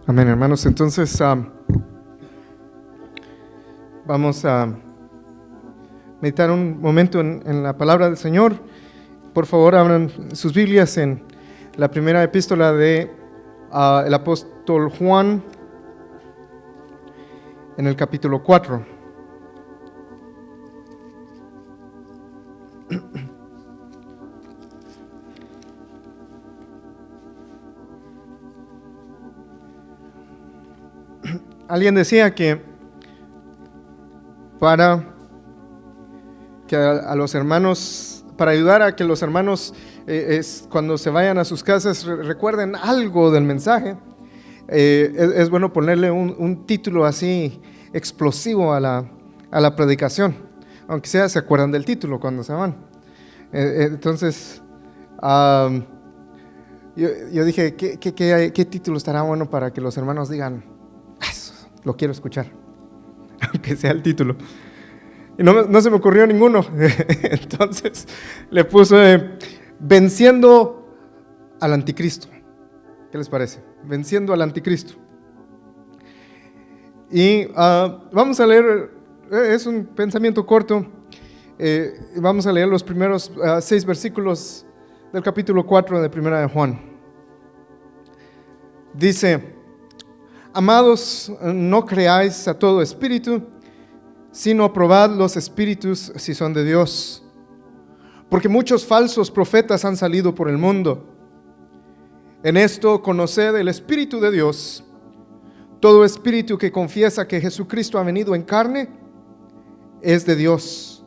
Amén, hermanos. Entonces, vamos a meditar un momento en la palabra del Señor. Por favor, abran sus Biblias en la primera epístola de el apóstol Juan, en el capítulo 4. Alguien decía que para que a los hermanos, para ayudar a que los hermanos cuando se vayan a sus casas recuerden algo del mensaje, es bueno ponerle un título así explosivo a la predicación, aunque sea se acuerdan del título cuando se van. Entonces yo dije, ¿qué título estará bueno para que los hermanos digan, lo quiero escuchar, aunque sea el título? Y no se me ocurrió ninguno. Entonces le puse Venciendo al Anticristo. ¿Qué les parece? Venciendo al Anticristo. Y vamos a leer, es un pensamiento corto, vamos a leer los primeros 6 versículos del capítulo 4 de Primera de Juan. Dice: Amados, no creáis a todo espíritu, sino probad los espíritus si son de Dios, porque muchos falsos profetas han salido por el mundo. En esto conoced el Espíritu de Dios. Todo espíritu que confiesa que Jesucristo ha venido en carne es de Dios,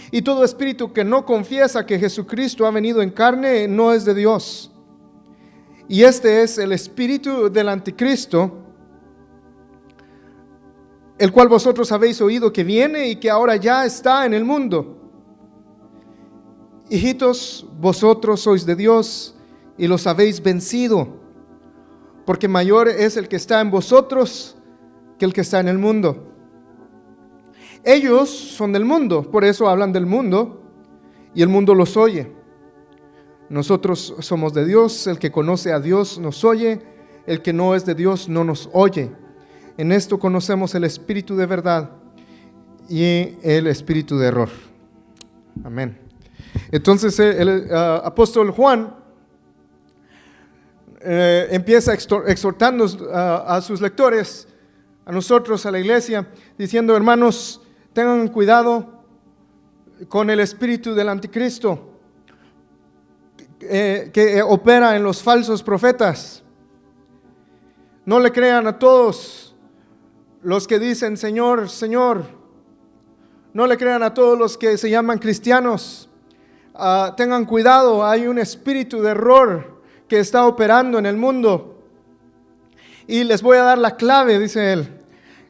y todo espíritu que no confiesa que Jesucristo ha venido en carne no es de Dios. Y este es el espíritu del Anticristo, el cual vosotros habéis oído que viene y que ahora ya está en el mundo. Hijitos, vosotros sois de Dios y los habéis vencido, porque mayor es el que está en vosotros que el que está en el mundo. Ellos son del mundo, por eso hablan del mundo, y el mundo los oye. Nosotros somos de Dios, el que conoce a Dios nos oye, el que no es de Dios no nos oye. En esto conocemos el espíritu de verdad y el espíritu de error. Amén. Entonces el apóstol Juan empieza exhortando a sus lectores, a nosotros, a la iglesia, diciendo: hermanos, tengan cuidado con el espíritu del Anticristo que opera en los falsos profetas. No le crean a todos los que dicen Señor, Señor. No le crean a todos los que se llaman cristianos. Tengan cuidado, hay un espíritu de error que está operando en el mundo. Y les voy a dar la clave, dice él.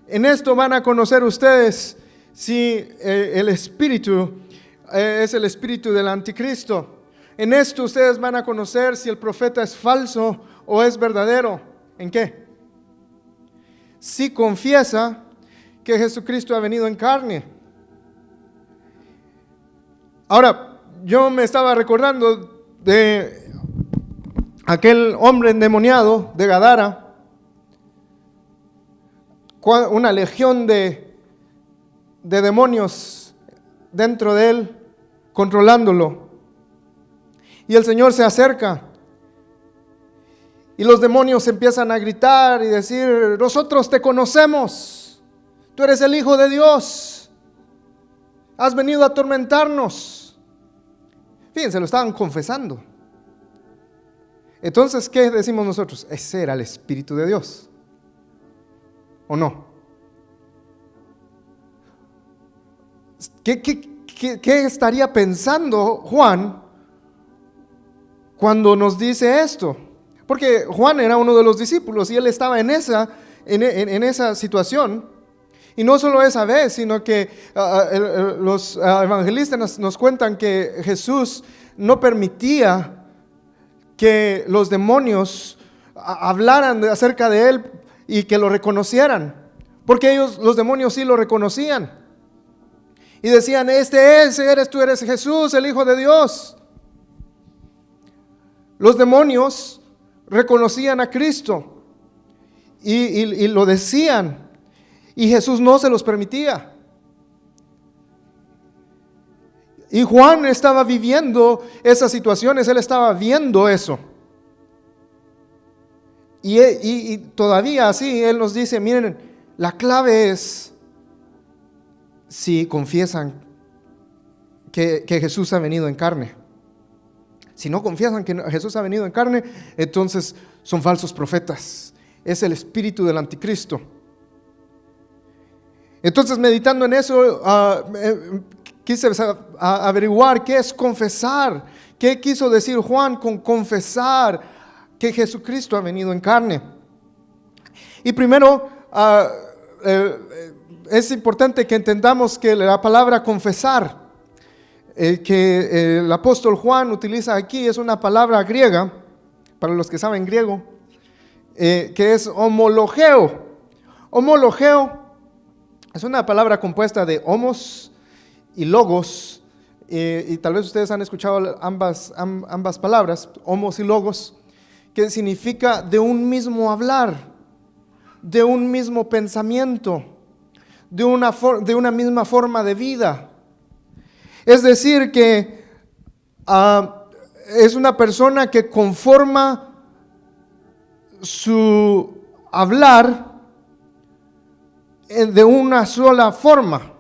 En esto van a conocer ustedes si el espíritu es el espíritu del Anticristo. En esto ustedes van a conocer si el profeta es falso o es verdadero. ¿En qué? Si confiesa que Jesucristo ha venido en carne. Ahora, yo me estaba recordando de aquel hombre endemoniado de Gadara, una legión de demonios dentro de él, controlándolo. Y el Señor se acerca. Y los demonios empiezan a gritar y decir: nosotros te conocemos, tú eres el Hijo de Dios, has venido a atormentarnos. Fíjense, lo estaban confesando. Entonces, ¿qué decimos nosotros? Ese era el Espíritu de Dios, ¿o no? ¿Qué estaría pensando Juan cuando nos dice esto? Porque Juan era uno de los discípulos y él estaba en esa situación. Y no solo esa vez, sino que los evangelistas nos cuentan que Jesús no permitía que los demonios hablaran acerca de él y que lo reconocieran. Porque los demonios sí lo reconocían. Y decían: tú eres Jesús, el Hijo de Dios. Los demonios reconocían a Cristo y lo decían, y Jesús no se los permitía. Y Juan estaba viviendo esas situaciones, él estaba viendo eso. Y todavía así, él nos dice, miren, la clave es si confiesan que Jesús ha venido en carne. Si no confiesan que Jesús ha venido en carne, entonces son falsos profetas. Es el espíritu del anticristo. Entonces, meditando en eso, quise averiguar qué es confesar. ¿Qué quiso decir Juan con confesar que Jesucristo ha venido en carne? Y primero, es importante que entendamos que la palabra confesar que el apóstol Juan utiliza aquí es una palabra griega, para los que saben griego, que es homologeo. Homologeo es una palabra compuesta de homos y logos, y tal vez ustedes han escuchado ambas palabras, homos y logos, que significa de un mismo hablar, de un mismo pensamiento, de una misma forma de vida. Es decir, que es una persona que conforma su hablar de una sola forma,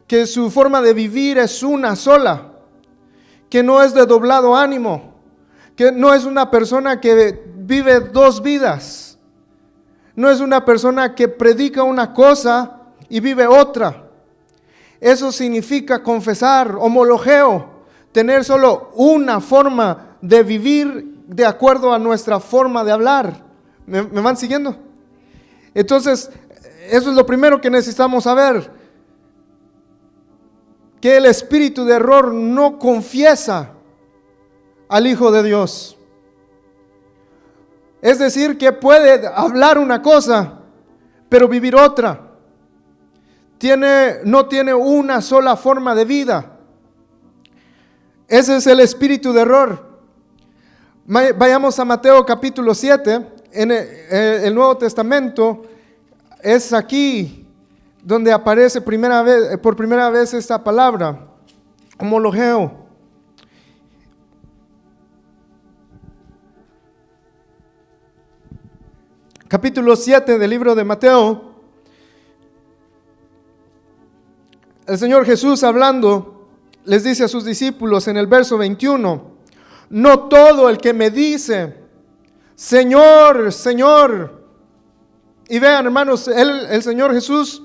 que su forma de vivir es una sola, que no es de doblado ánimo, que no es una persona que vive dos vidas, no es una persona que predica una cosa y vive otra. Eso significa confesar, homologeo, tener solo una forma de vivir de acuerdo a nuestra forma de hablar. ¿Me van siguiendo? Entonces, eso es lo primero que necesitamos saber, que el espíritu de error no confiesa al Hijo de Dios. Es decir, que puede hablar una cosa, pero vivir otra. No tiene una sola forma de vida. Ese es el espíritu de error. Vayamos a Mateo capítulo 7, en el Nuevo Testamento. Es aquí donde aparece por primera vez esta palabra, homologeo. Capítulo 7 del libro de Mateo. El Señor Jesús hablando les dice a sus discípulos en el verso 21, no todo el que me dice, Señor, Señor. Y vean, hermanos, el Señor Jesús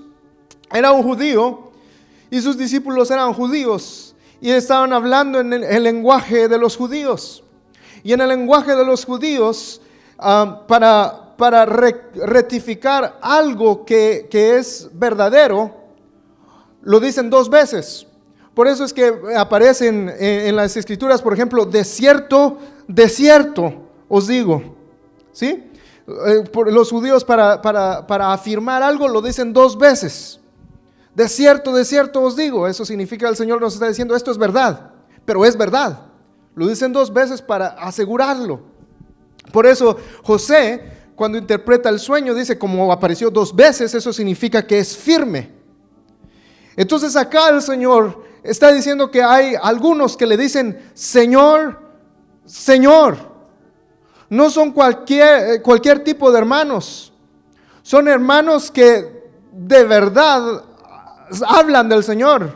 era un judío y sus discípulos eran judíos y estaban hablando en el lenguaje de los judíos. Y en el lenguaje de los judíos, para rectificar algo que es verdadero, lo dicen dos veces. Por eso es que aparecen en las escrituras, por ejemplo, de cierto os digo. ¿Sí? Por los judíos para afirmar algo lo dicen dos veces. De cierto os digo. Eso significa el Señor nos está diciendo esto es verdad, pero es verdad. Lo dicen dos veces para asegurarlo. Por eso José, cuando interpreta el sueño, dice como apareció dos veces, eso significa que es firme. Entonces acá el Señor está diciendo que hay algunos que le dicen Señor, Señor. No son cualquier tipo de hermanos. Son hermanos que de verdad hablan del Señor.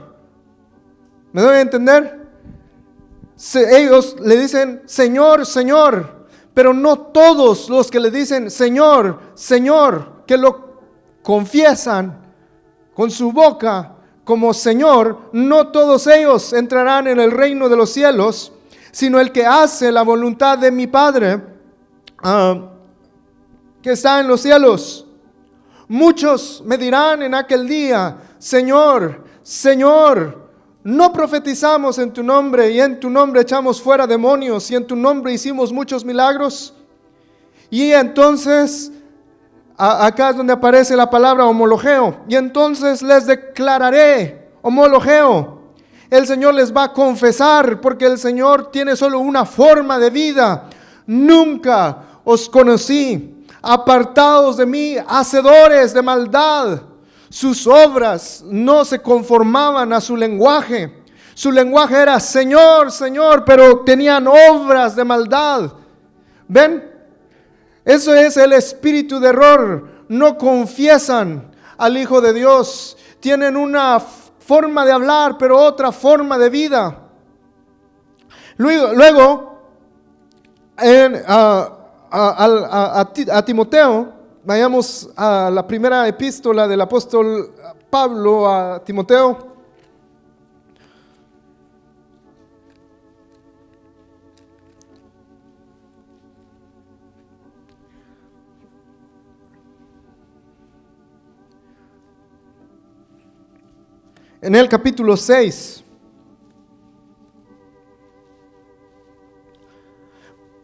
¿Me doy a entender? Ellos le dicen Señor, Señor. Pero no todos los que le dicen Señor, Señor, que lo confiesan con su boca como Señor, no todos ellos entrarán en el reino de los cielos, sino el que hace la voluntad de mi Padre que está en los cielos. Muchos me dirán en aquel día, Señor, Señor, no profetizamos en tu nombre y en tu nombre echamos fuera demonios y en tu nombre hicimos muchos milagros. Y entonces, acá es donde aparece la palabra homologeo. Y entonces les declararé, homologeo. El Señor les va a confesar porque el Señor tiene solo una forma de vida. Nunca os conocí. apartados de mí, hacedores de maldad. Sus obras no se conformaban a su lenguaje. Su lenguaje era Señor, Señor, pero tenían obras de maldad. ¿Ven? Eso es el espíritu de error. No confiesan al Hijo de Dios. Tienen una forma de hablar, pero otra forma de vida. Luego a Timoteo, vayamos a la primera epístola del apóstol Pablo a Timoteo. En el capítulo 6,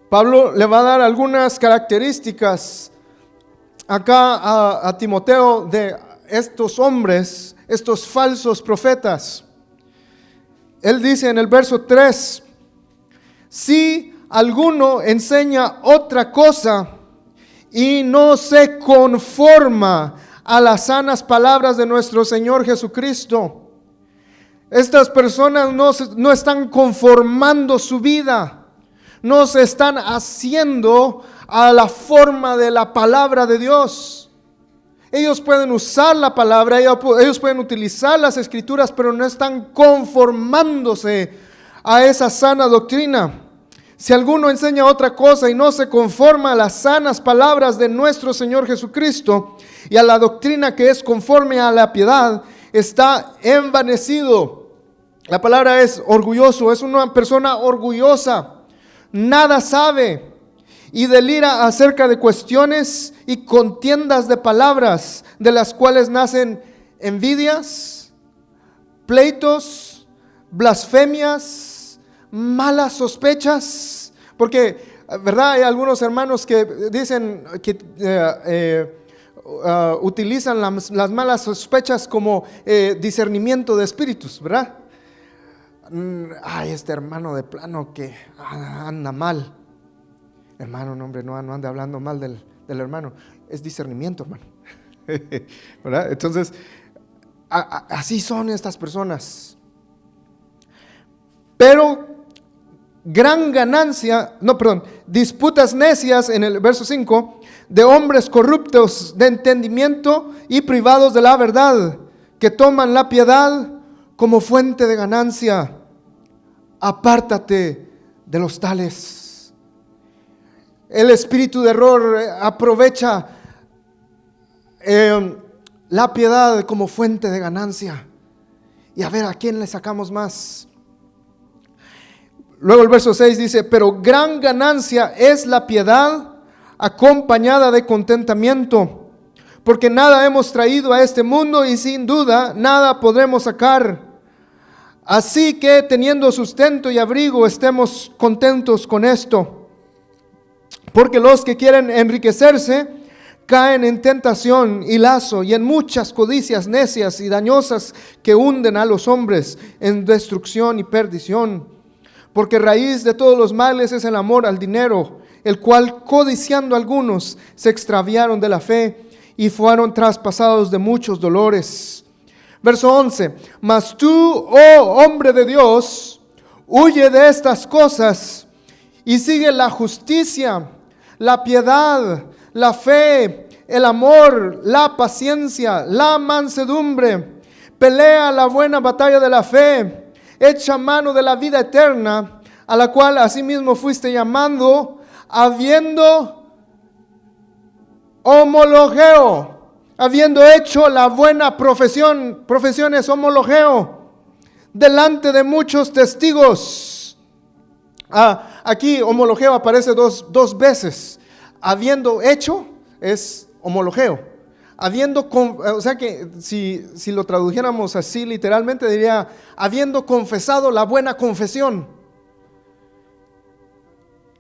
Pablo le va a dar algunas características acá a Timoteo de estos hombres, estos falsos profetas. Él dice en el verso 3, si alguno enseña otra cosa y no se conforma a las sanas palabras de nuestro Señor Jesucristo. Estas personas no están conformando su vida, no se están haciendo a la forma de la palabra de Dios. Ellos pueden usar la palabra, ellos pueden utilizar las escrituras, pero no están conformándose a esa sana doctrina. Si alguno enseña otra cosa y no se conforma a las sanas palabras de nuestro Señor Jesucristo y a la doctrina que es conforme a la piedad, está envanecido. La palabra es orgulloso, es una persona orgullosa, nada sabe y delira acerca de cuestiones y contiendas de palabras, de las cuales nacen envidias, pleitos, blasfemias, malas sospechas. Porque, ¿verdad? Hay algunos hermanos que dicen que utilizan las malas sospechas como discernimiento de espíritus, ¿verdad? Ay, este hermano de plano que anda mal. Hermano, no, hombre, no ande hablando mal del hermano. Es discernimiento, hermano. ¿Verdad? Entonces, así son estas personas. Pero gran ganancia, disputas necias en el verso 5, de hombres corruptos de entendimiento y privados de la verdad, que toman la piedad como fuente de ganancia. Apártate de los tales. El espíritu de error aprovecha la piedad como fuente de ganancia. Y a ver, ¿a quién le sacamos más? Luego el verso 6 dice, pero gran ganancia es la piedad acompañada de contentamiento, porque nada hemos traído a este mundo y sin duda nada podremos sacar. Así que teniendo sustento y abrigo, estemos contentos con esto. Porque los que quieren enriquecerse caen en tentación y lazo y en muchas codicias necias y dañosas que hunden a los hombres en destrucción y perdición. Porque raíz de todos los males es el amor al dinero, el cual codiciando algunos se extraviaron de la fe y fueron traspasados de muchos dolores. Verso 11, mas tú, oh hombre de Dios, huye de estas cosas y sigue la justicia, la piedad, la fe, el amor, la paciencia, la mansedumbre. Pelea la buena batalla de la fe, echa mano de la vida eterna, a la cual asimismo fuiste llamando, habiendo homologeo. Habiendo hecho la buena profesión es homologeo, delante de muchos testigos. Aquí homologeo aparece dos veces. Habiendo hecho es homologeo. O sea que si lo tradujéramos así literalmente diría, habiendo confesado la buena confesión,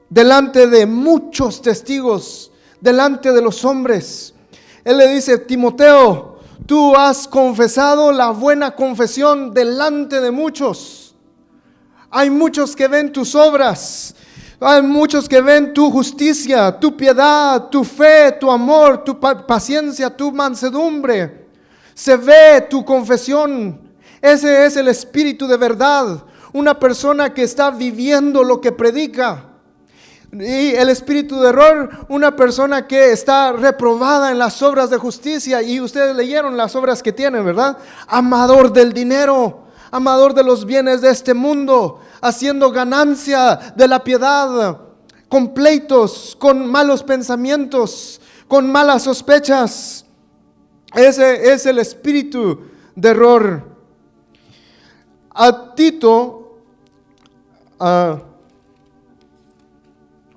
delante de muchos testigos, delante de los hombres. Él le dice, Timoteo, tú has confesado la buena confesión delante de muchos. Hay muchos que ven tus obras. Hay muchos que ven tu justicia, tu piedad, tu fe, tu amor, tu paciencia, tu mansedumbre. Se ve tu confesión. Ese es el espíritu de verdad. Una persona que está viviendo lo que predica. Y el espíritu de error, una persona que está reprobada en las obras de justicia. Y ustedes leyeron las obras que tiene, ¿verdad? Amador del dinero, amador de los bienes de este mundo, haciendo ganancia de la piedad, con pleitos, con malos pensamientos, con malas sospechas. Ese es el espíritu de error. A Tito,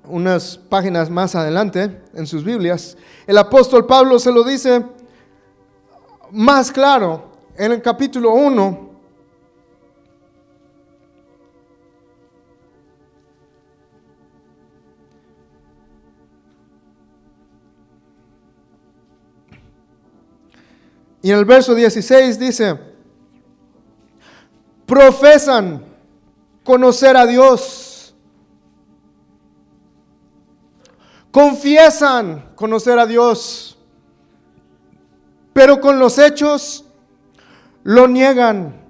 unas páginas más adelante en sus Biblias, el apóstol Pablo se lo dice más claro en el capítulo 1. Y en el verso 16 dice: profesan conocer a Dios, confiesan conocer a Dios, pero con los hechos lo niegan,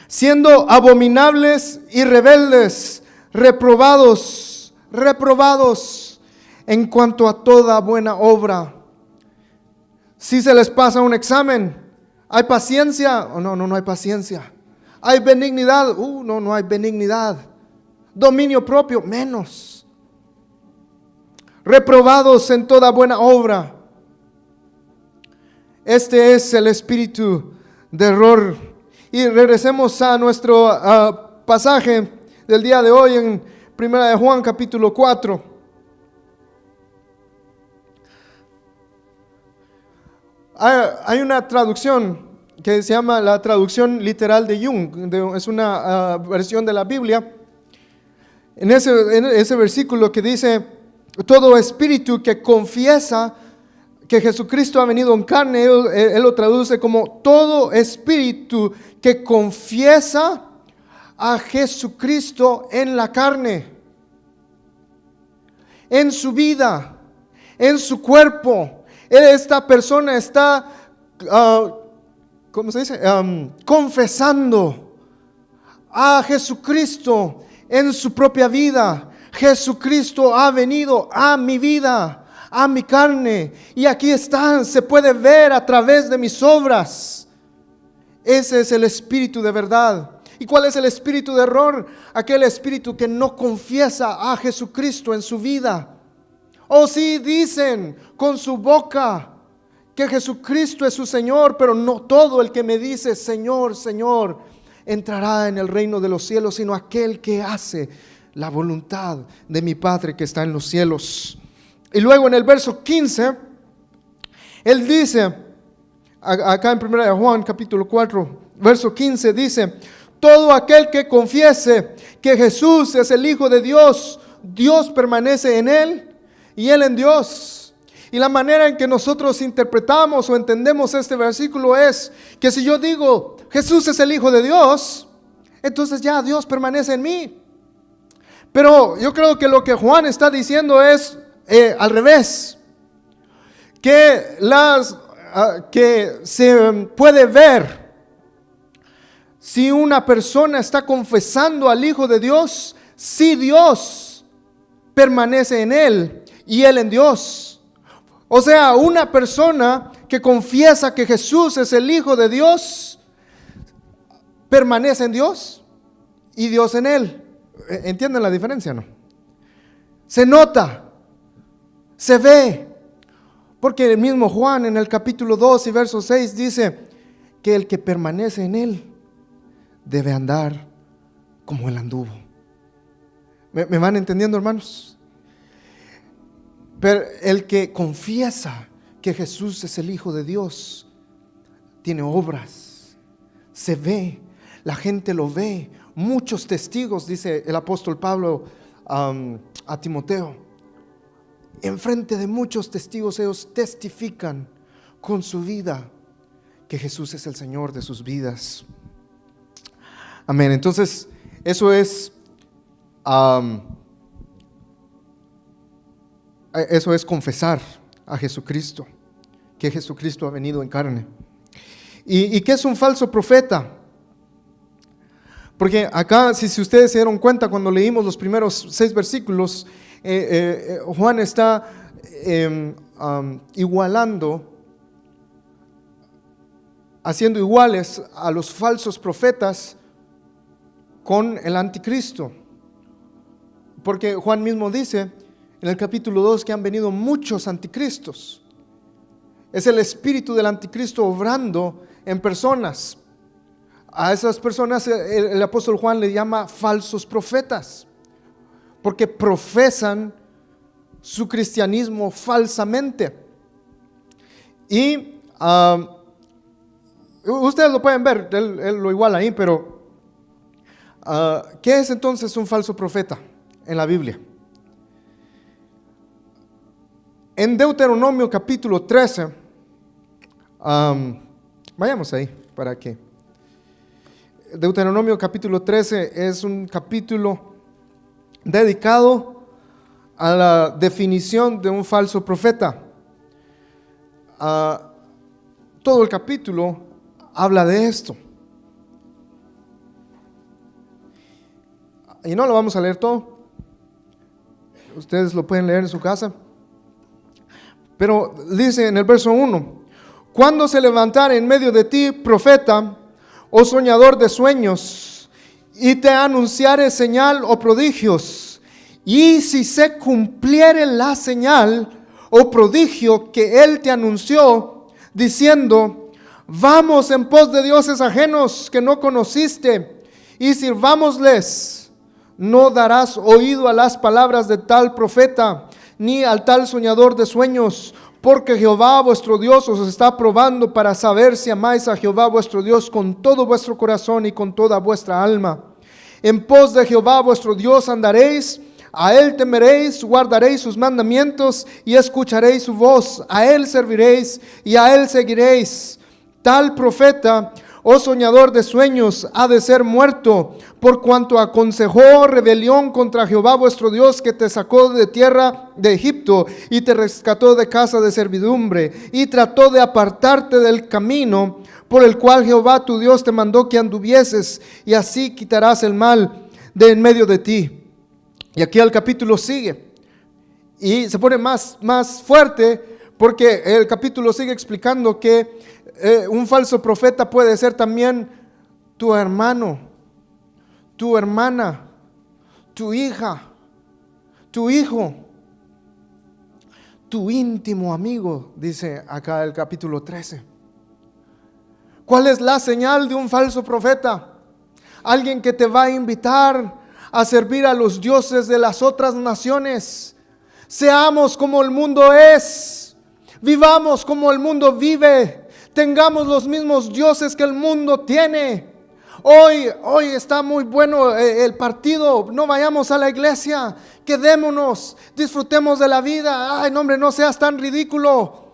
siendo abominables y rebeldes, reprobados en cuanto a toda buena obra. Si se les pasa un examen, ¿hay paciencia? Oh, no hay paciencia. ¿Hay benignidad? No hay benignidad. Dominio propio, menos. Reprobados en toda buena obra. Este es el espíritu de error. Y regresemos a nuestro pasaje del día de hoy en 1 de Juan capítulo 4. Hay una traducción que se llama la traducción literal de Young, es una versión de la Biblia. En ese versículo que dice: todo espíritu que confiesa que Jesucristo ha venido en carne, él lo traduce como todo espíritu que confiesa a Jesucristo en la carne, en su vida, en su cuerpo. Esta persona está, ¿cómo se dice? Confesando a Jesucristo en su propia vida. Jesucristo ha venido a mi vida, a mi carne, y aquí está, se puede ver a través de mis obras. Ese es el espíritu de verdad. ¿Y cuál es el espíritu de error? Aquel espíritu que no confiesa a Jesucristo en su vida. O sí dicen con su boca que Jesucristo es su Señor, pero no todo el que me dice Señor, Señor entrará en el reino de los cielos, sino aquel que hace la voluntad de mi Padre que está en los cielos. Y luego en el verso 15, él dice, acá en 1 de Juan capítulo 4, verso 15 dice: todo aquel que confiese que Jesús es el Hijo de Dios, Dios permanece en él y él en Dios. Y la manera en que nosotros interpretamos o entendemos este versículo es que si yo digo Jesús es el Hijo de Dios, entonces ya Dios permanece en mí. Pero yo creo que lo que Juan está diciendo es al revés, que se puede ver si una persona está confesando al Hijo de Dios, si Dios permanece en él y él en Dios. O sea, una persona que confiesa que Jesús es el Hijo de Dios, permanece en Dios y Dios en él. ¿Entienden la diferencia, no? Se nota, se ve, porque el mismo Juan en el capítulo 2 y verso 6 dice que el que permanece en él debe andar como él anduvo. ¿Me van entendiendo, hermanos? Pero el que confiesa que Jesús es el Hijo de Dios tiene obras, se ve, la gente lo ve, muchos testigos, dice el apóstol Pablo a Timoteo. Enfrente de muchos testigos ellos testifican con su vida que Jesús es el Señor de sus vidas. Amén. Entonces eso es Eso es confesar a Jesucristo, que Jesucristo ha venido en carne. ¿Y qué es un falso profeta? Porque acá, si ustedes se dieron cuenta cuando leímos los primeros 6 versículos, Juan está igualando, haciendo iguales a los falsos profetas con el anticristo. Porque Juan mismo dice en el capítulo 2 que han venido muchos anticristos. Es el espíritu del anticristo obrando en personas. A esas personas el apóstol Juan le llama falsos profetas, porque profesan su cristianismo falsamente. Y ustedes lo pueden ver, él lo iguala ahí, pero ¿qué es entonces un falso profeta en la Biblia? En Deuteronomio capítulo 13, vayamos ahí para que Deuteronomio capítulo 13 es un capítulo dedicado a la definición de un falso profeta. Todo el capítulo habla de esto. Y no lo vamos a leer todo. Ustedes lo pueden leer en su casa. Pero dice en el verso 1: cuando se levantare en medio de ti profeta o soñador de sueños, y te anunciare señal o prodigios, y si se cumpliere la señal o prodigio que él te anunció, diciendo: vamos en pos de dioses ajenos que no conociste, y sirvámosles, no darás oído a las palabras de tal profeta, ni al tal soñador de sueños, porque Jehová vuestro Dios os está probando para saber si amáis a Jehová vuestro Dios con todo vuestro corazón y con toda vuestra alma. En pos de Jehová vuestro Dios andaréis, a él temeréis, guardaréis sus mandamientos y escucharéis su voz, a él serviréis y a él seguiréis. Tal profeta o soñador de sueños ha de ser muerto, por cuanto aconsejó rebelión contra Jehová vuestro Dios, que te sacó de tierra de Egipto y te rescató de casa de servidumbre, y trató de apartarte del camino por el cual Jehová tu Dios te mandó que anduvieses, y así quitarás el mal de en medio de ti. Y aquí el capítulo sigue y se pone más fuerte, porque el capítulo sigue explicando que un falso profeta puede ser también tu hermano, tu hermana, tu hija, tu hijo, tu íntimo amigo, dice acá el capítulo 13. ¿Cuál es la señal de un falso profeta? Alguien que te va a invitar a servir a los dioses de las otras naciones. Seamos como el mundo es, vivamos como el mundo vive, tengamos los mismos dioses que el mundo tiene. Hoy está muy bueno el partido, no vayamos a la iglesia, quedémonos, disfrutemos de la vida. Ay, no, hombre, no seas tan ridículo.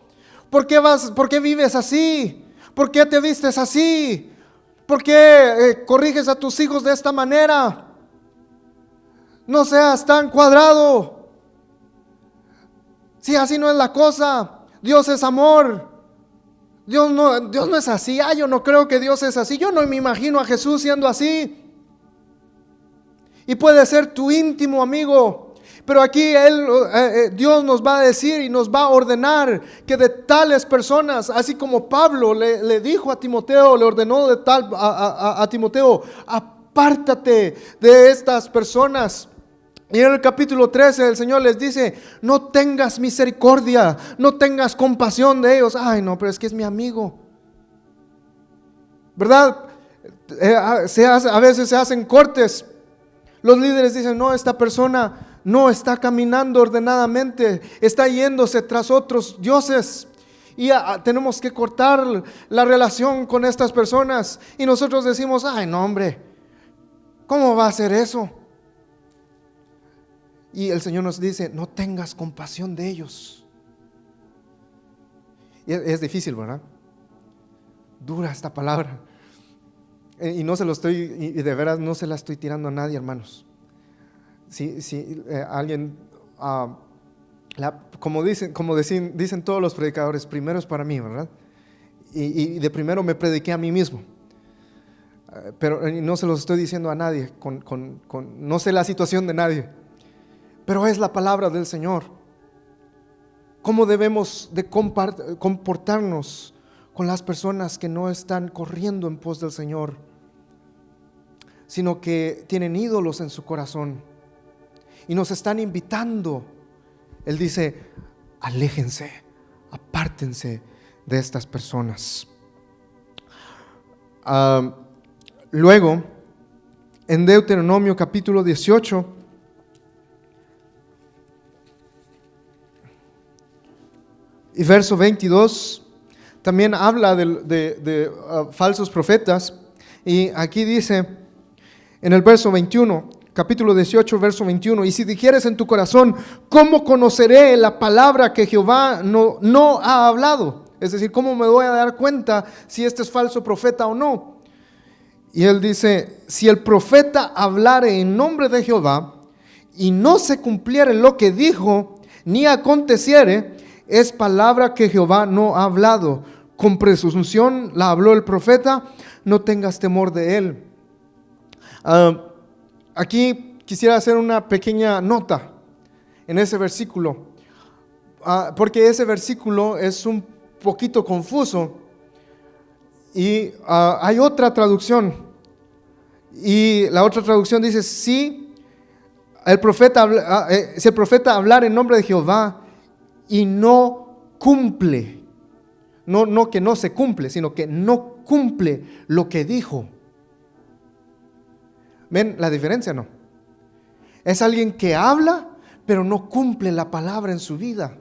¿Por qué vives así? ¿Por qué te vistes así? ¿Por qué corriges a tus hijos de esta manera? No seas tan cuadrado. Si así no es la cosa, Dios es amor. Dios no es así. Yo no creo que Dios es así. Yo no me imagino a Jesús siendo así. Y puede ser tu íntimo amigo, pero aquí Dios nos va a decir y nos va a ordenar que de tales personas, así como Pablo le dijo a Timoteo, le ordenó a Timoteo: apártate de estas personas. Y en el capítulo 13 el Señor les dice: no tengas misericordia, no tengas compasión de ellos. Ay, no, pero es que es mi amigo, ¿verdad? A veces se hacen cortes. Los líderes dicen: no, esta persona no está caminando ordenadamente, está yéndose tras otros dioses, y tenemos que cortar la relación con estas personas. Y nosotros decimos: ay, no, hombre, ¿cómo va a hacer eso? Y el Señor nos dice: no tengas compasión de ellos. Y es difícil, ¿verdad? Dura esta palabra. Y no se lo estoy, y de veras no se la estoy tirando a nadie, hermanos. Si alguien dicen todos los predicadores, primero es para mí, ¿verdad? Y de primero me prediqué a mí mismo. Pero no se los estoy diciendo a nadie, no sé la situación de nadie, pero es la palabra del Señor. ¿Cómo debemos de comportarnos con las personas que no están corriendo en pos del Señor, sino que tienen ídolos en su corazón y nos están invitando? Él dice, aléjense, apártense de estas personas. Luego, en Deuteronomio capítulo 18, y verso 22, también habla de falsos profetas. Y aquí dice, en el verso 21, capítulo 18, verso 21, y si dijeres en tu corazón, ¿cómo conoceré la palabra que Jehová no ha hablado? Es decir, ¿cómo me voy a dar cuenta si este es falso profeta o no? Y él dice, si el profeta hablare en nombre de Jehová y no se cumpliere lo que dijo, ni aconteciere, es palabra que Jehová no ha hablado. Con presunción la habló el profeta, no tengas temor de él. Aquí quisiera hacer una pequeña nota en ese versículo, porque ese versículo es un poquito confuso. Y hay otra traducción, y la otra traducción dice, si el profeta hablar en nombre de Jehová y no cumple, no que no se cumple, sino que no cumple lo que dijo. ¿Ven la diferencia? No. Es alguien que habla, pero no cumple la palabra en su vida.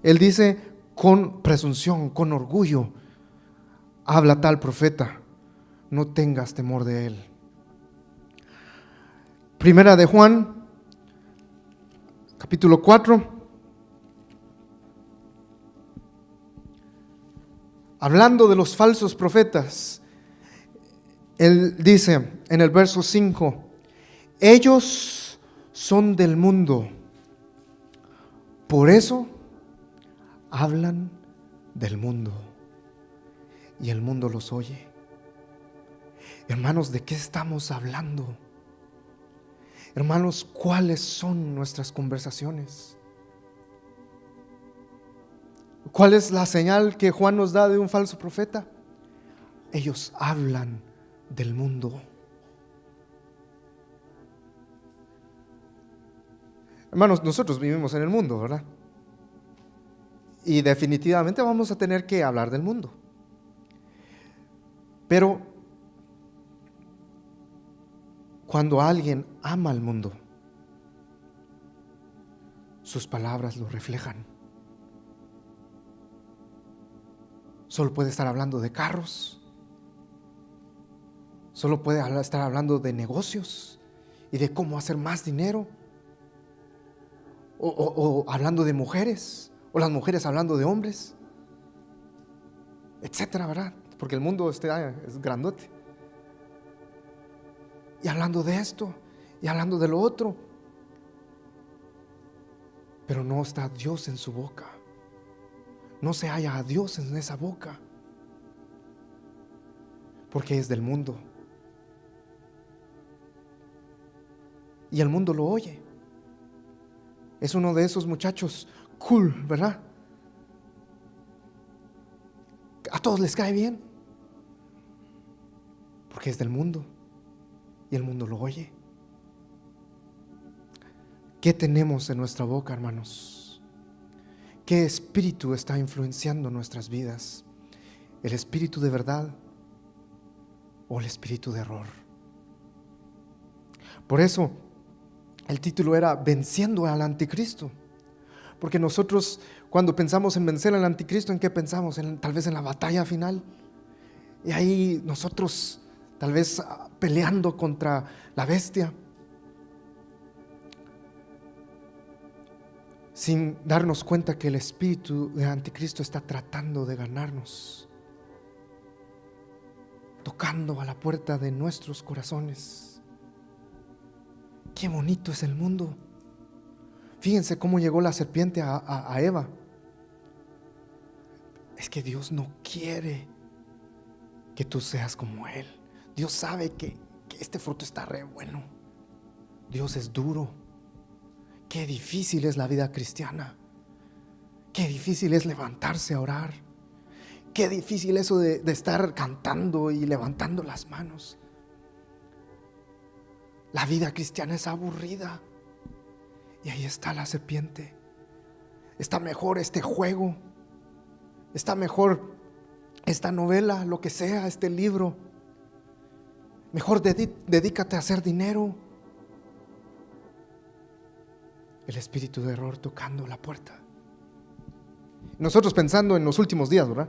Él dice con presunción, con orgullo, habla tal profeta, no tengas temor de él. Primera de Juan, capítulo 4, hablando de los falsos profetas, él dice en el verso 5, ellos son del mundo, por eso hablan del mundo y el mundo los oye. Hermanos, ¿de qué estamos hablando? Hermanos, ¿cuáles son nuestras conversaciones? ¿Cuál es la señal que Juan nos da de un falso profeta? Ellos hablan del mundo. Hermanos, nosotros vivimos en el mundo, ¿verdad? Y definitivamente vamos a tener que hablar del mundo. Pero cuando alguien ama al mundo, sus palabras lo reflejan. Solo puede estar hablando de carros, solo puede estar hablando de negocios y de cómo hacer más dinero, o hablando de mujeres, o las mujeres hablando de hombres, etcétera, ¿verdad? Porque el mundo es grandote. Y hablando de esto, y hablando de lo otro, pero no está Dios en su boca. No se halla a Dios en esa boca, porque es del mundo. Y el mundo lo oye. Es uno de esos muchachos cool, ¿verdad? A todos les cae bien, porque es del mundo y el mundo lo oye. ¿Qué tenemos en nuestra boca, hermanos? ¿Qué espíritu está influenciando nuestras vidas? ¿El espíritu de verdad o el espíritu de error? Por eso el título era Venciendo al Anticristo. Porque nosotros, cuando pensamos en vencer al Anticristo, ¿en qué pensamos? Tal vez en la batalla final. Y ahí nosotros, tal vez peleando contra la bestia, sin darnos cuenta que el espíritu de Anticristo está tratando de ganarnos, tocando a la puerta de nuestros corazones. Qué bonito es el mundo, Fíjense cómo llegó la serpiente a Eva. Es que Dios no quiere que tú seas como Él. Dios sabe que este fruto está re bueno. Dios es duro. Qué difícil es la vida cristiana. Qué difícil es levantarse a orar. Qué difícil eso de estar cantando y levantando las manos. La vida cristiana es aburrida. Y ahí está la serpiente. Está mejor este juego. Está mejor esta novela, lo que sea, este libro. Mejor dedícate a hacer dinero. El espíritu de error tocando la puerta. Nosotros pensando en los últimos días, ¿verdad?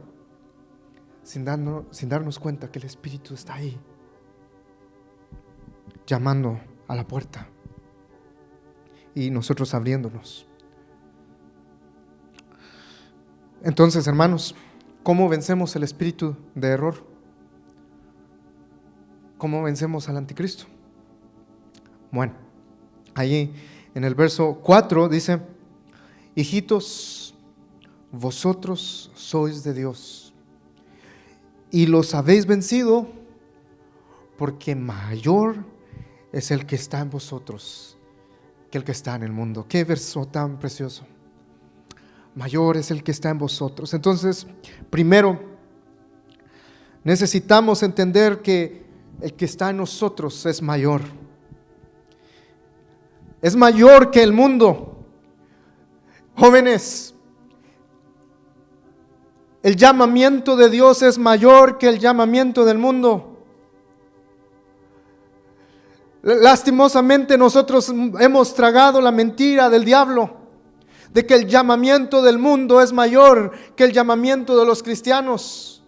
Sin darnos cuenta que el espíritu está ahí, llamando a la puerta. Y nosotros abriéndonos. Entonces, hermanos, ¿cómo vencemos el espíritu de error? ¿Cómo vencemos al anticristo? Bueno, allí en el verso 4 dice: hijitos, vosotros sois de Dios y los habéis vencido, porque mayor es el que está en vosotros que el que está en el mundo. Qué verso tan precioso. Mayor es el que está en vosotros. Entonces, primero, necesitamos entender que el que está en nosotros es mayor. Es mayor que el mundo. Jóvenes, el llamamiento de Dios es mayor que el llamamiento del mundo. Lastimosamente nosotros hemos tragado la mentira del diablo de que el llamamiento del mundo es mayor que el llamamiento de los cristianos,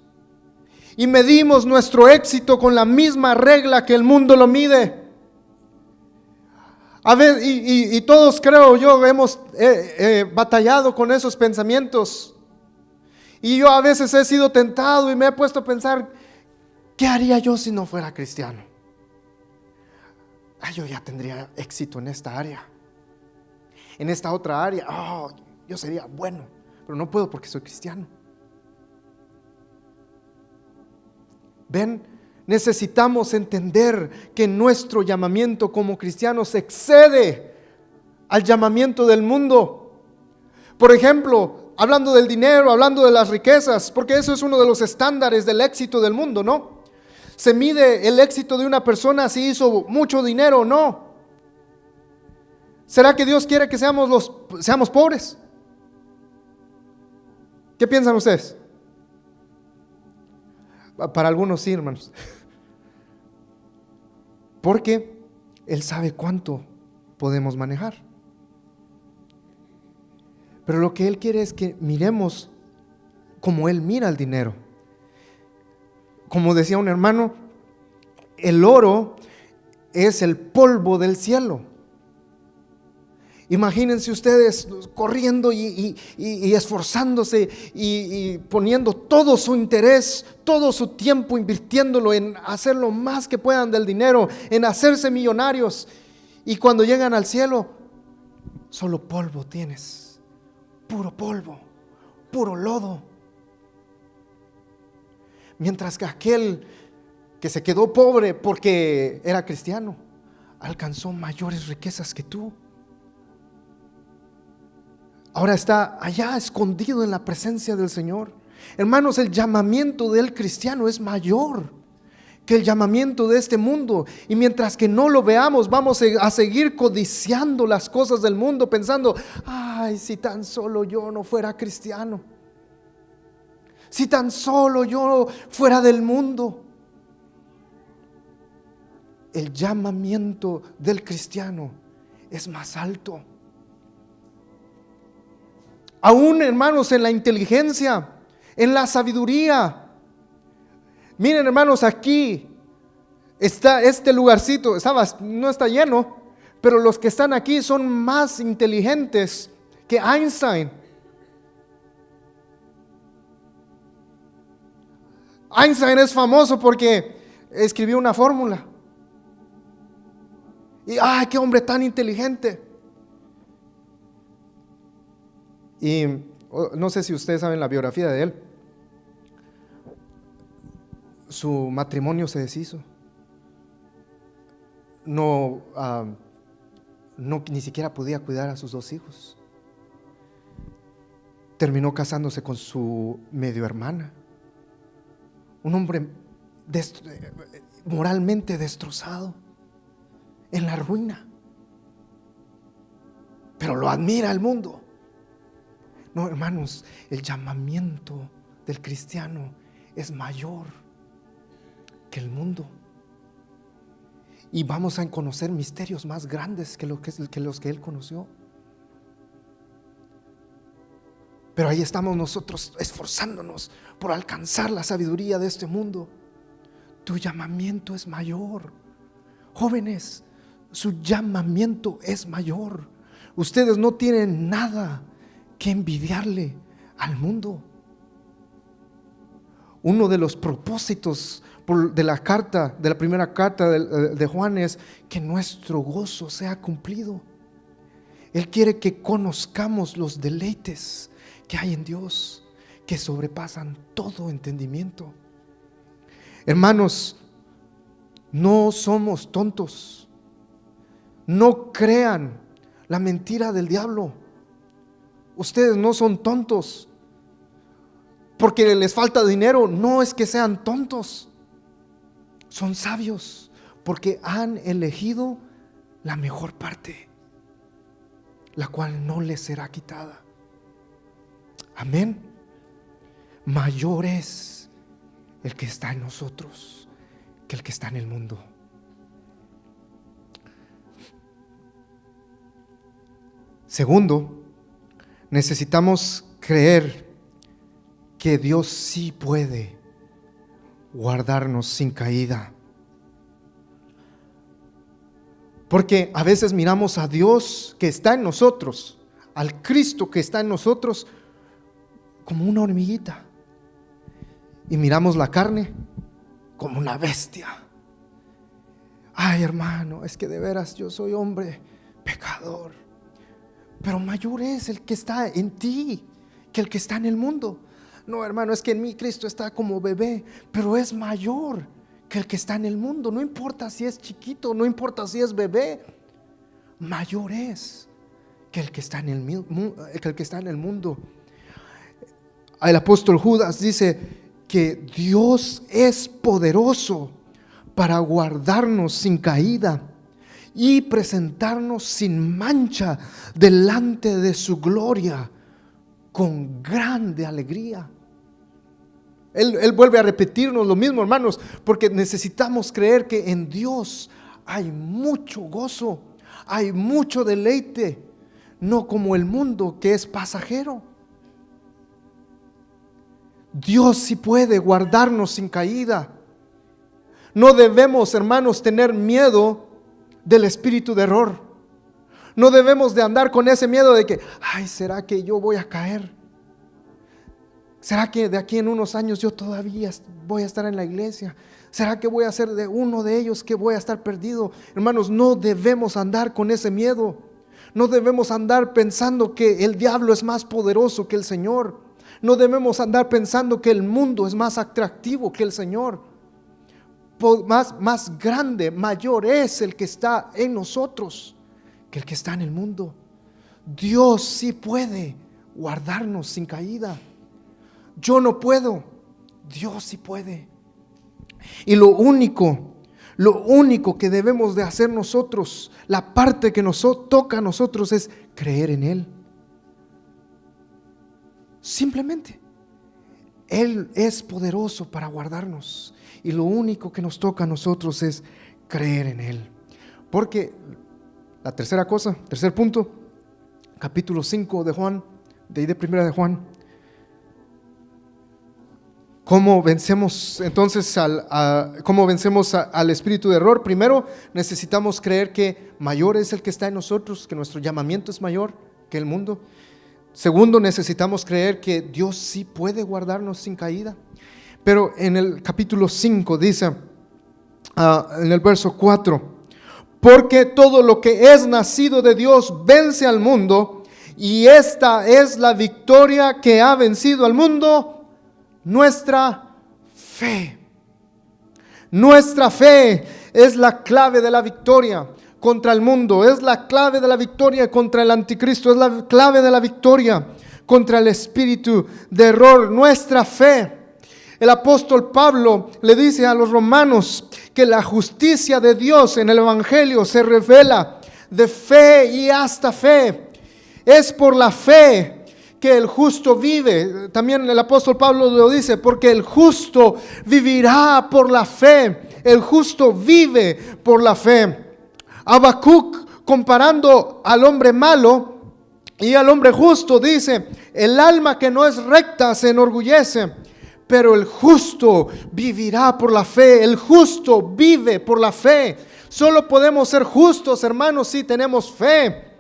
y medimos nuestro éxito con la misma regla que el mundo lo mide. A ver, y todos, creo yo, hemos batallado con esos pensamientos, y yo a veces he sido tentado y me he puesto a pensar: ¿qué haría yo si no fuera cristiano? Yo ya tendría éxito en esta área. En esta otra área, yo sería bueno, pero no puedo porque soy cristiano. Ven, necesitamos entender que nuestro llamamiento como cristianos excede al llamamiento del mundo. Por ejemplo, hablando del dinero, hablando de las riquezas, porque eso es uno de los estándares del éxito del mundo, ¿no? Se mide el éxito de una persona si hizo mucho dinero o no. ¿Será que Dios quiere que seamos pobres? ¿Qué piensan ustedes? Para algunos sí, hermanos. Porque Él sabe cuánto podemos manejar. Pero lo que Él quiere es que miremos como Él mira el dinero. Como decía un hermano, el oro es el polvo del cielo. Imagínense ustedes corriendo y esforzándose y poniendo todo su interés, todo su tiempo, invirtiéndolo en hacer lo más que puedan del dinero, en hacerse millonarios, y cuando llegan al cielo, solo polvo tienes, puro polvo, puro lodo. Mientras que aquel que se quedó pobre porque era cristiano, alcanzó mayores riquezas que tú. Ahora está allá escondido en la presencia del Señor. Hermanos, el llamamiento del cristiano es mayor que el llamamiento de este mundo. Y mientras que no lo veamos, vamos a seguir codiciando las cosas del mundo, pensando: ay, si tan solo yo no fuera cristiano, si tan solo yo fuera del mundo. El llamamiento del cristiano es más alto. Aún, hermanos, en la inteligencia, en la sabiduría. Miren, hermanos, aquí está este lugarcito, no está lleno, pero los que están aquí son más inteligentes que Einstein. Einstein es famoso porque escribió una fórmula. Y ¡ay, qué hombre tan inteligente! Y no sé si ustedes saben la biografía de él. Su matrimonio se deshizo. No, ni siquiera podía cuidar a sus 2 hijos. Terminó casándose con su medio hermana. Un hombre moralmente destrozado, en la ruina. Pero lo admira el mundo. No, hermanos, el llamamiento del cristiano es mayor que el mundo. Y vamos a conocer misterios más grandes que los que él conoció. Pero ahí estamos nosotros esforzándonos por alcanzar la sabiduría de este mundo. Tu llamamiento es mayor. Jóvenes, su llamamiento es mayor. Ustedes no tienen nada que envidiarle al mundo. Uno de los propósitos de la primera carta de Juan es que nuestro gozo sea cumplido. Él quiere que conozcamos los deleites que hay en Dios, que sobrepasan todo entendimiento. Hermanos, no somos tontos. No crean la mentira del diablo. Ustedes no son tontos porque les falta dinero. No es que sean tontos. Son sabios porque han elegido la mejor parte, la cual no les será quitada. Amén. Mayor es el que está en nosotros que el que está en el mundo. Segundo, necesitamos creer que Dios sí puede guardarnos sin caída. Porque a veces miramos a Dios que está en nosotros, al Cristo que está en nosotros, como una hormiguita, y miramos la carne como una bestia. Ay, hermano, es que de veras yo soy hombre pecador, pero mayor es el que está en ti que el que está en el mundo. No, hermano, es que en mí Cristo está como bebé, pero es mayor que el que está en el mundo. No importa si es chiquito, no importa si es bebé, mayor es que el que está en el mundo. El apóstol Judas dice que Dios es poderoso para guardarnos sin caída y presentarnos sin mancha delante de su gloria con grande alegría. Él vuelve a repetirnos lo mismo, hermanos, porque necesitamos creer que en Dios hay mucho gozo, hay mucho deleite, no como el mundo que es pasajero. Dios sí puede guardarnos sin caída. No debemos, hermanos, tener miedo del espíritu de error. No debemos de andar con ese miedo de que, ay, ¿será que yo voy a caer? ¿Será que de aquí en unos años yo todavía voy a estar en la iglesia? ¿Será que voy a ser de uno de ellos que voy a estar perdido? Hermanos, no debemos andar con ese miedo. No debemos andar pensando que el diablo es más poderoso que el Señor. No debemos andar pensando que el mundo es más atractivo que el Señor. Más grande, mayor es el que está en nosotros que el que está en el mundo. Dios sí puede guardarnos sin caída. Yo no puedo, Dios sí puede. Y lo único que debemos de hacer nosotros, la parte que nos toca a nosotros, es creer en Él. Simplemente, Él es poderoso para guardarnos. Y lo único que nos toca a nosotros es creer en Él. Porque la tercer punto, capítulo 5 de Juan, de primera de Juan. ¿Cómo vencemos entonces al espíritu de error? Primero, necesitamos creer que mayor es el que está en nosotros, que nuestro llamamiento es mayor que el mundo. Segundo, necesitamos creer que Dios sí puede guardarnos sin caída. Pero en el capítulo 5 dice, en el verso 4, porque todo lo que es nacido de Dios vence al mundo, Y esta es la victoria que ha vencido al mundo, nuestra fe. Nuestra fe es la clave de la victoria contra el mundo, es la clave de la victoria contra el anticristo, es la clave de la victoria contra el espíritu de error. Nuestra fe. El apóstol Pablo le dice a los romanos que la justicia de Dios en el evangelio se revela de fe y hasta fe. Es por la fe que el justo vive. También el apóstol Pablo lo dice, porque el justo vivirá por la fe. El justo vive por la fe. Habacuc, comparando al hombre malo y al hombre justo, dice: el alma que no es recta se enorgullece, pero el justo vivirá por la fe. El justo vive por la fe. Solo podemos ser justos, hermanos, si tenemos fe.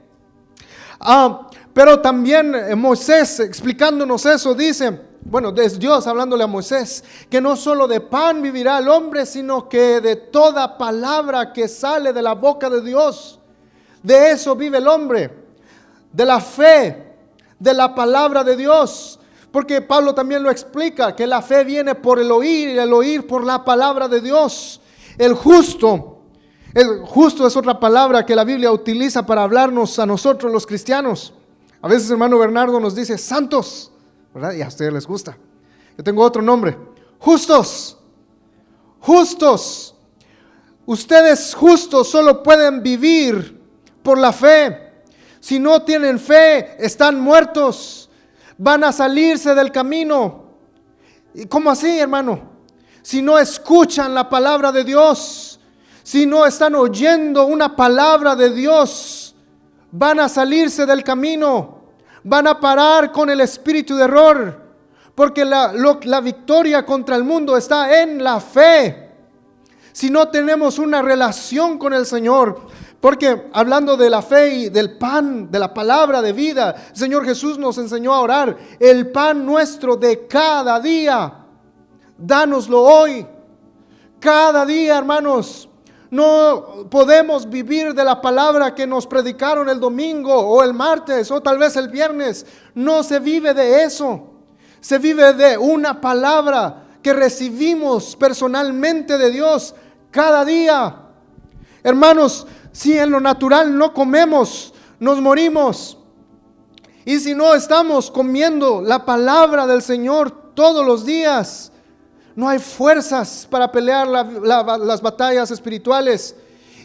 Pero también Moisés, explicándonos eso, dice, bueno, es Dios hablándole a Moisés, que no solo de pan vivirá el hombre, sino que de toda palabra que sale de la boca de Dios. De eso vive el hombre, de la fe, de la palabra de Dios. Porque Pablo también lo explica, que la fe viene por el oír y el oír por la palabra de Dios. El justo es otra palabra que la Biblia utiliza para hablarnos a nosotros los cristianos. A veces hermano Bernardo nos dice santos, ¿verdad? Y a ustedes les gusta. Yo tengo otro nombre: justos. Justos. Ustedes justos solo pueden vivir por la fe. Si no tienen fe, están muertos. Van a salirse del camino. ¿Y cómo así, hermano? Si no escuchan la palabra de Dios, si no están oyendo una palabra de Dios, van a salirse del camino, van a parar con el espíritu de error, porque la victoria contra el mundo está en la fe. Si no tenemos una relación con el Señor, porque hablando de la fe y del pan, de la palabra de vida, el Señor Jesús nos enseñó a orar: el pan nuestro de cada día, dánoslo hoy. Cada día, hermanos. No podemos vivir de la palabra que nos predicaron el domingo o el martes o tal vez el viernes. No se vive de eso. Se vive de una palabra que recibimos personalmente de Dios cada día. Hermanos, si en lo natural no comemos, nos morimos. Y si no estamos comiendo la palabra del Señor todos los días, no hay fuerzas para pelear las batallas espirituales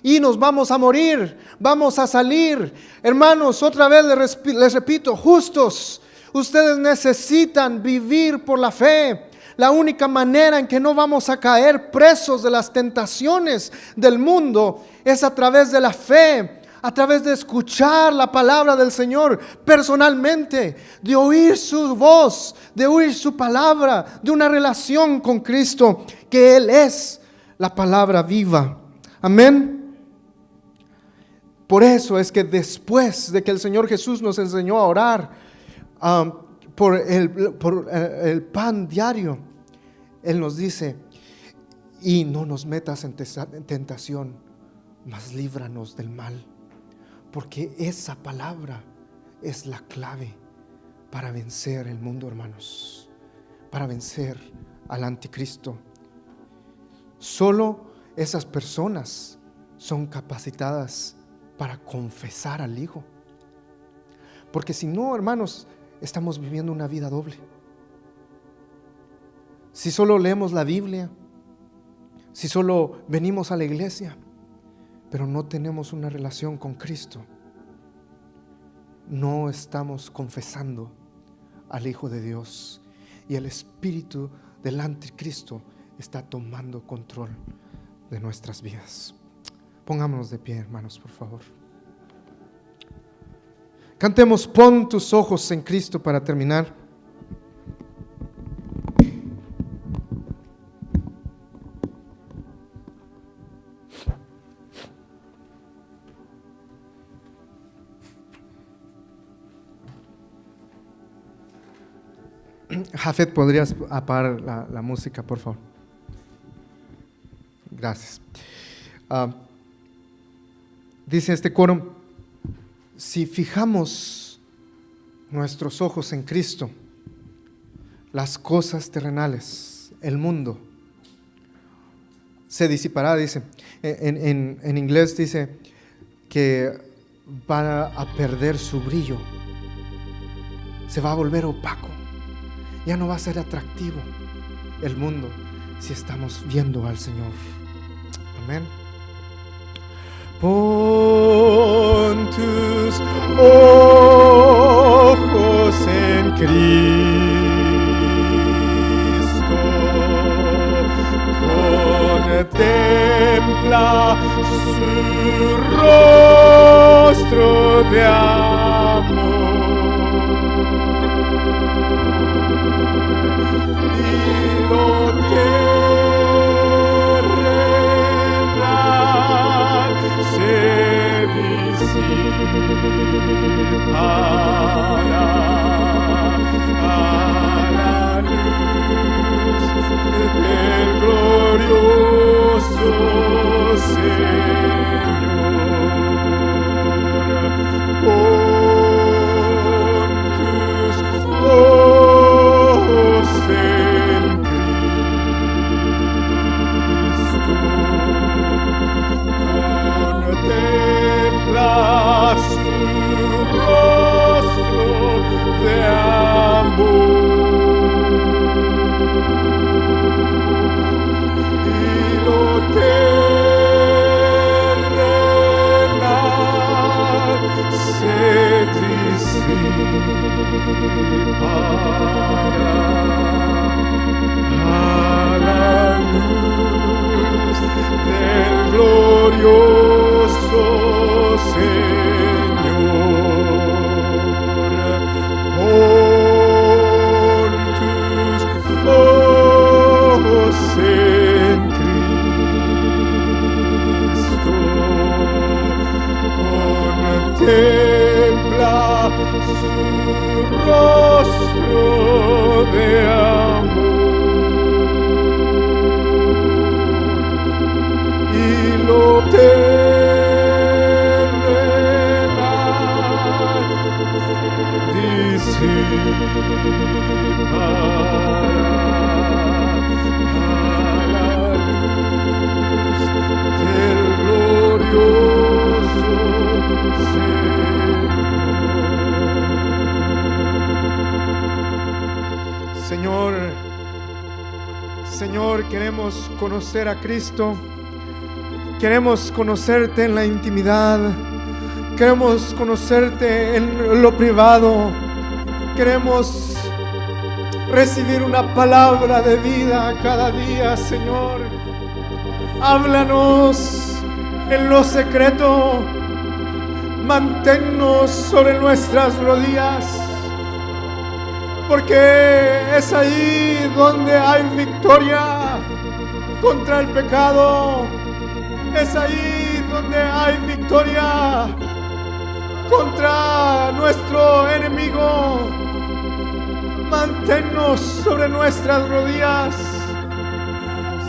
y nos vamos a morir, vamos a salir. Hermanos, otra vez les repito, justos, ustedes necesitan vivir por la fe. La única manera en que no vamos a caer presos de las tentaciones del mundo es a través de la fe, a través de escuchar la palabra del Señor personalmente, de oír su voz, de oír su palabra, de una relación con Cristo, que Él es la palabra viva. Amén. Por eso es que después de que el Señor Jesús nos enseñó a orar por el pan diario, Él nos dice: y no nos metas en tentación, mas líbranos del mal. Porque esa palabra es la clave para vencer el mundo, hermanos, para vencer al anticristo. Solo esas personas son capacitadas para confesar al Hijo. Porque si no, hermanos, estamos viviendo una vida doble. Si solo leemos la Biblia, si solo venimos a la iglesia, pero no tenemos una relación con Cristo, no estamos confesando al Hijo de Dios, y el espíritu del anticristo está tomando control de nuestras vidas. Pongámonos de pie, hermanos, por favor. Cantemos Pon tus ojos en Cristo para terminar. Jafet, ¿podrías apagar la música, por favor? Gracias. Dice este coro: si fijamos nuestros ojos en Cristo, las cosas terrenales, el mundo, se disipará, dice. En inglés dice que va a perder su brillo, se va a volver opaco, ya no va a ser atractivo el mundo si estamos viendo al Señor. Amén. Pon tus ojos en Cristo, contempla su rostro de amor y lo terrenal se disipará a la luz del glorioso Señor. Pon tus ojos en Cristo, contempla su rostro de amor y lo terrenal se disipará a la luz del glorioso Señor. Pon tus ojos en Cristo, contempla su rostro de amor y lo terrenal disipará a la luz del glorioso Señor. Señor, queremos conocer a Cristo, queremos conocerte en la intimidad, queremos conocerte en lo privado, queremos recibir una palabra de vida cada día, Señor. Háblanos en lo secreto, manténnos sobre nuestras rodillas, porque es ahí donde hay victoria contra el pecado, es ahí donde hay victoria contra nuestro enemigo. Manténnos sobre nuestras rodillas,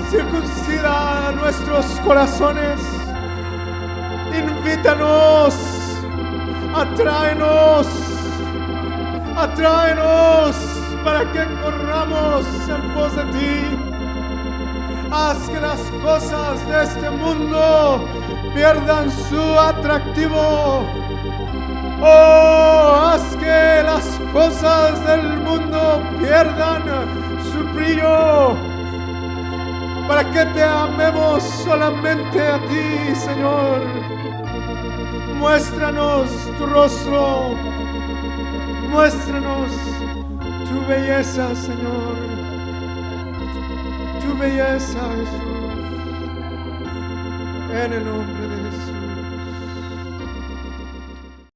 circuncida nuestros corazones, invítanos, atráenos para que corramos en pos de ti. Haz que las cosas de este mundo pierdan su atractivo. Oh, haz que las cosas del mundo pierdan su brillo, para que te amemos solamente a ti, Señor. Muéstranos tu rostro, muéstranos tu belleza, Señor, tu belleza, Jesús, en el nombre de Jesús.